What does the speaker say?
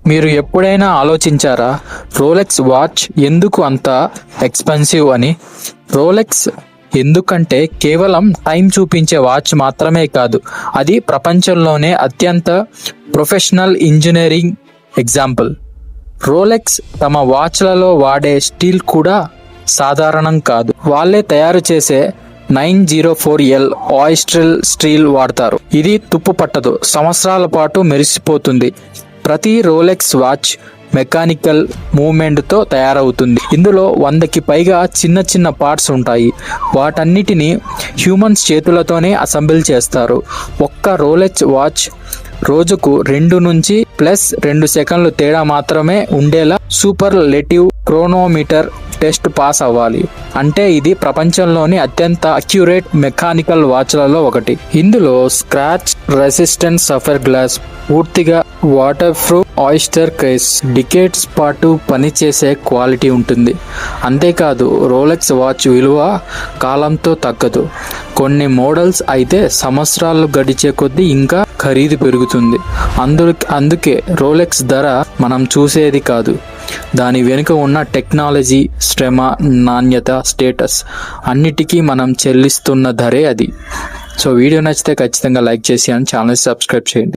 మీరు ఎప్పుడైనా ఆలోచించారా రోలెక్స్ వాచ్ ఎందుకు అంత ఎక్స్పెన్సివ్ అని? రోలెక్స్ ఎందుకంటే కేవలం టైం చూపించే వాచ్ మాత్రమే కాదు, అది ప్రపంచంలోనే అత్యంత ప్రొఫెషనల్ ఇంజనీరింగ్ ఎగ్జాంపుల్. రోలెక్స్ తమ వాచ్లలో వాడే స్టీల్ కూడా సాధారణం కాదు. వాళ్ళే తయారు చేసే 904L ఆయిస్ట్రల్ స్టీల్ వాడతారు. ఇది తుప్పు పట్టదు, సంవత్సరాల పాటు మెరిసిపోతుంది. ప్రతి రోలెక్స్ వాచ్ మెకానికల్ మూవ్మెంట్తో తయారవుతుంది. ఇందులో 100కి పైగా చిన్న చిన్న పార్ట్స్ ఉంటాయి. వాటన్నిటిని హ్యూమన్స్ చేతులతోనే అసెంబుల్ చేస్తారు. ఒక్క రోలెక్స్ వాచ్ రోజుకు 2 నుంచి +2 సెకండ్లు తేడా మాత్రమే ఉండేలా సూపర్లేటివ్ క్రోనోమీటర్ టెస్ట్ పాస్ అవ్వాలి. అంటే ఇది ప్రపంచంలోని అత్యంత అక్యురేట్ మెకానికల్ వాచ్లలో ఒకటి. ఇందులో స్క్రాచ్ రెసిస్టెంట్ సఫర్ గ్లాస్, పూర్తిగా water proof oyster case, decades పాటు పనిచేసే క్వాలిటీ ఉంటుంది. అంతేకాదు రోలెక్స్ వాచ్ విలువ కాలంతో తగ్గదు. కొన్ని మోడల్స్ అయితే సంవత్సరాలు గడిచే కొద్దీ ఇంకా ఖరీదు పెరుగుతుంది. అందుకే రోలెక్స్ ధర మనం చూసేది కాదు, దాని వెనుక ఉన్న టెక్నాలజీ, శ్రమ, నాణ్యత, స్టేటస్ అన్నిటికీ మనం చెల్లిస్తున్న ధరే అది. సో వీడియో నచ్చితే ఖచ్చితంగా లైక్ చేసి ఛానల్ సబ్స్క్రైబ్ చేయండి.